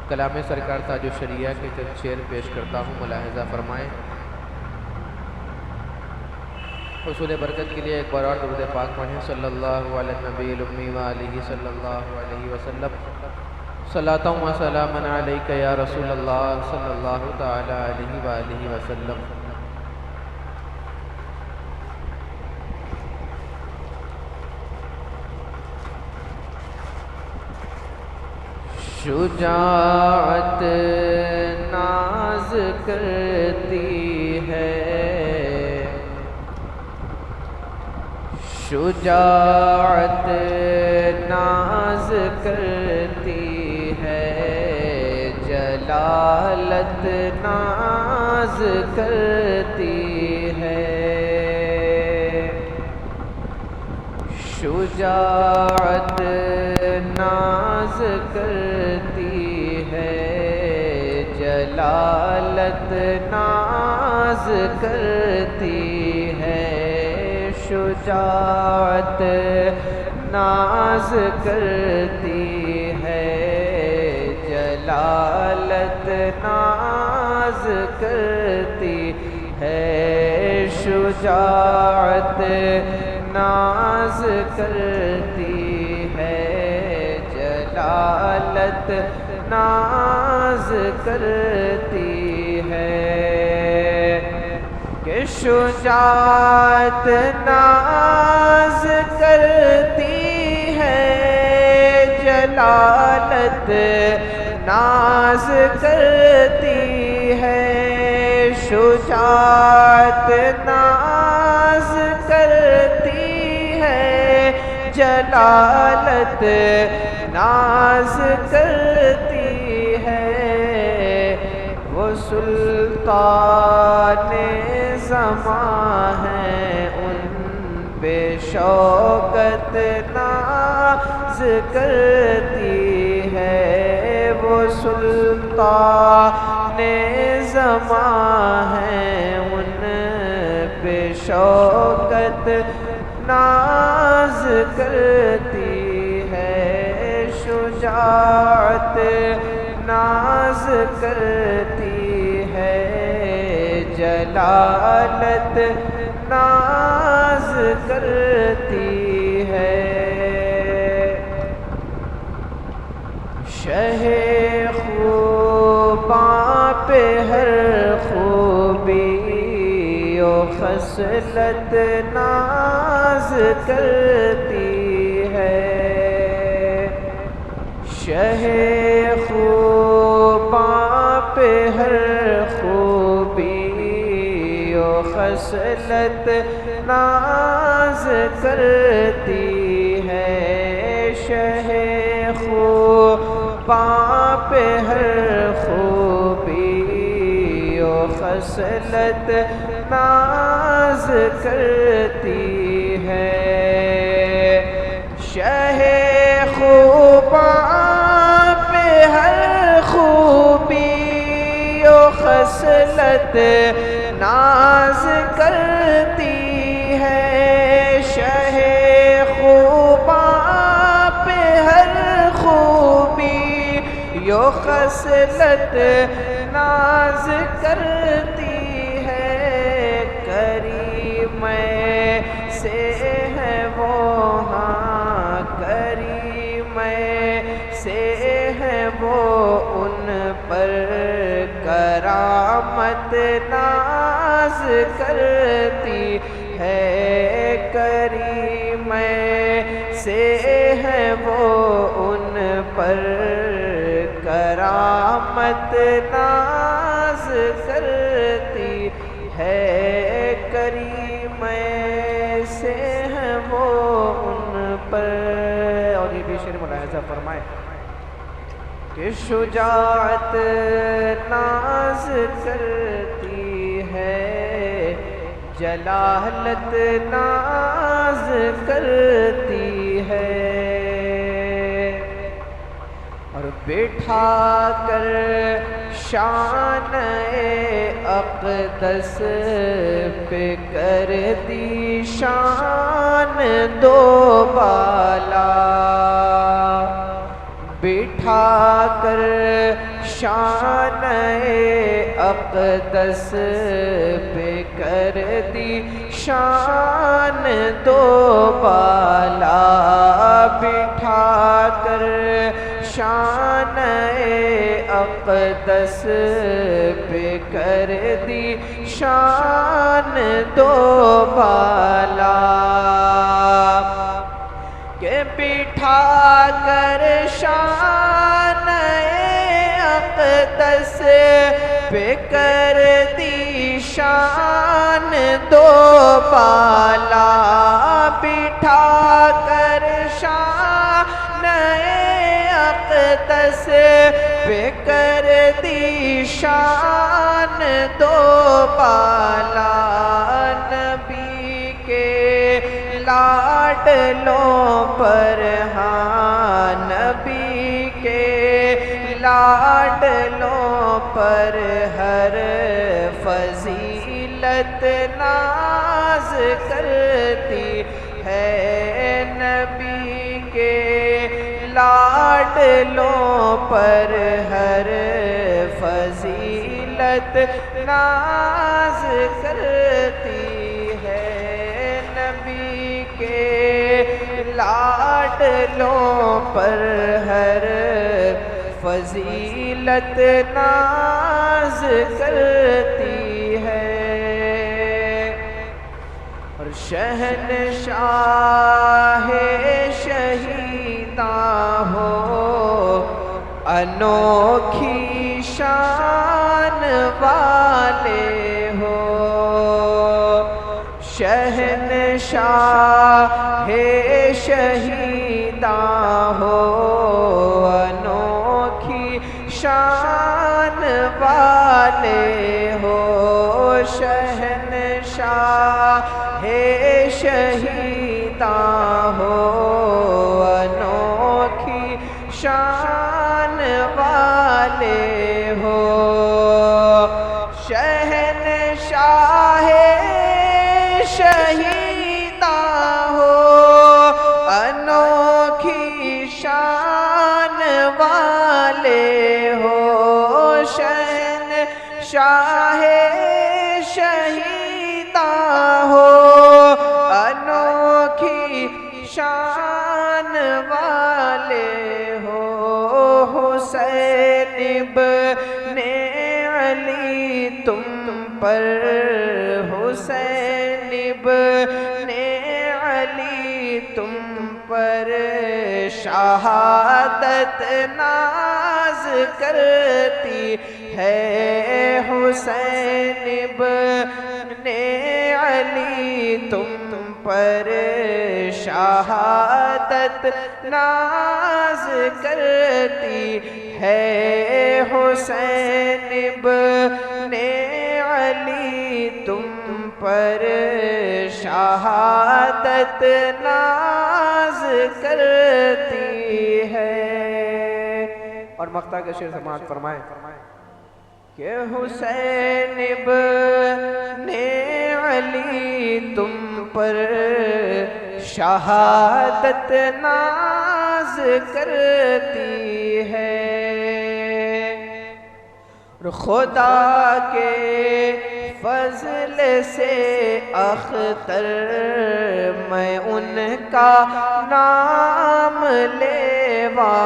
کلام سرکار تاج الشریعہ کے چند شعر پیش کرتا ہوں، ملاحظہ فرمائیں۔ حصول برکت کے لیے ایک بار اور درود پاک پڑھیں۔ صلی اللہ علی النبی الامی وآلہ صلی اللہ علیہ وسلم۔ صلاۃ و سلام علیک یا رسول اللہ صلی اللہ تعالی علیہ وآلہ وسلم۔ شجاعت ناز کرتی ہے، شجاعت ناز کرتی ہے، جلالت ناز کرتی ہے، شجاعت ناز کرتی ہے، جلالت ناز کرتی ہے، شجاعت ناز کرتی ہے، جلالت ناز کرتی ہے، شجاعت ناز کرتی ہے، جلالت ناز کرتی ہے، کہ شجاعت ناز کرتی ہے، جلالت ناز کرتی ہے، شجاعت ناز کرتی ہے، جلالت ناز کرتی ہے، وہ سلطان زمان ہے، ان پہ شوکت ناز کرتی ہے، وہ سلطان زمان ہے، ان پہ شوکت ناز کرتی ہے، شجاعت ناز کرتی ہے، جلالت ناز کرتی ہے، شہ خوباں پہ ہر خوبی و خصلت ناز کرتی ہے، شہ خوباں پہ ہر خوبی و خصلت ناز کرتی ہے، شہ خوباں پہ ہر خوبی و خصلت ناز کرتی ہے، شہ خوباں پہ ہر خوبی و خصلت ناز کرتی ہے، شہ خوباں پہ ہر خوبی و خصلت ناز کرتی ہے، کریم سے ہے وہ، ہاں کریم سے ہے وہ، ان پر کرامت ناز کرتی ہے، کریم سے ہے وہ، ان پر کرامت ناز کرتی ہے، کریم سے ہے وہ، ان پر۔ اور یہ بھی شعر ملاحظہ فرمائے کہ شجاعت ناز کرتی ہے، جلالت ناز کرتی ہے، اور بٹھا کر شان اقدس پہ کر دی شان دو بالا، بٹھا کر شان اقدس پہ کر دی شان دو بالا بٹھا کر، شان اقدس پہ کر دی شان دو بالا، کہ بٹھا کر شان اقدس پہ کر دی شان دو بالا، بٹھا کر شان اقدس پہ کر دی شان دو بالا، نبی کے لاڈلوں پر، ہاں نبی کے لاڈلوں پر ہر فضیلت ناز کرتی ہے، نبی کے لاڈلوں پر ہر فضیلت ناز کرتی ہے، نبی کے لاڈلوں پر ہر فضیلت ناز کرتی ہے، اور شہنشاہ شہیداں ہو انوکھی شان والے ہو، شہنشاہ شہیداں ہو انوکھی شان والے ہو، شہنشاہ شہیداں ہو انوکھی شان والے ہو، شہنشاہ شہیداں ہو انوکھی شان والے ہو، شہنشاہ شہیداں ہو انوکھی شان والے ہو، حسین ابن علی تم پر، حسین ابن علی تم پر شہادت ناز کرتی ہے، حسین ابن علی تم پر شہادت ناز کرتی ہے، حسین ابن علی تم پر شہادت ناز کرتی ہے، اور مقطع کے شعر سماعت فرمائیں کہ حسین ابن علی تم پر شہادت ناز کرتی ہے، خدا کے فضل سے اختر میں ان کا نام لیوا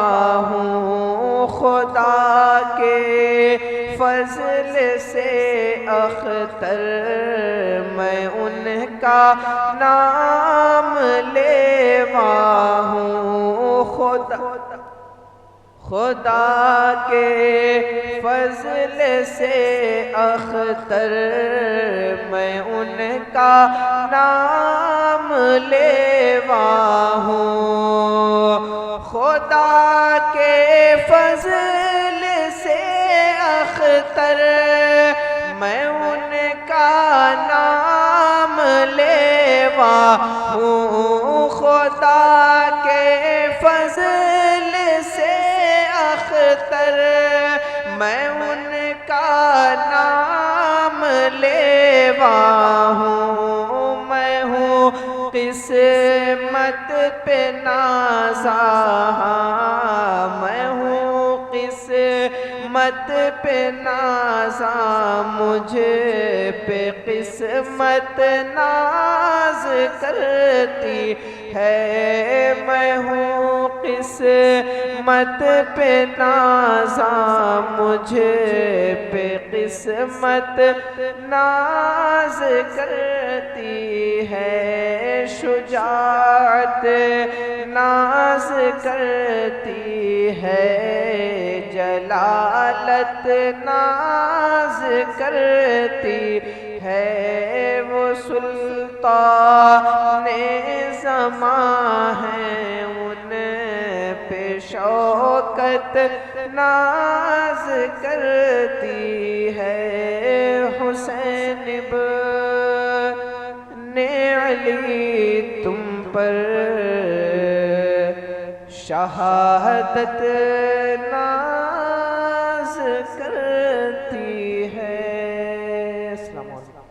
ہوں، خدا کے فضل سے اختر میں ان کا نام لیوا ہوں، خدا کے فضل سے اختر میں ان کا نام لیوا ہوں، خدا کے فضل سے اختر میں ان کا نام لیوا ہوں، خدا کے فضل سے اختر میں ان کا نام لیوا ہوں، میں ہوں قسمت پہ نازا، میں ہوں قسمت مت پہ نازا مجھے پہ قسمت ناز کرتی ہے، میں ہوں قسمت پہ نازا مجھے پہ قسمت ناز کرتی ہے، شجاعت ناز کرتی ہے، جلالت ناز کرتی ہے، وہ سلطان زمان ہے، ان پہ شوکت ناز کرتی ہے، حسین ابن علی تم پر شہادت ناز کرتی ہے۔ السلام علیکم۔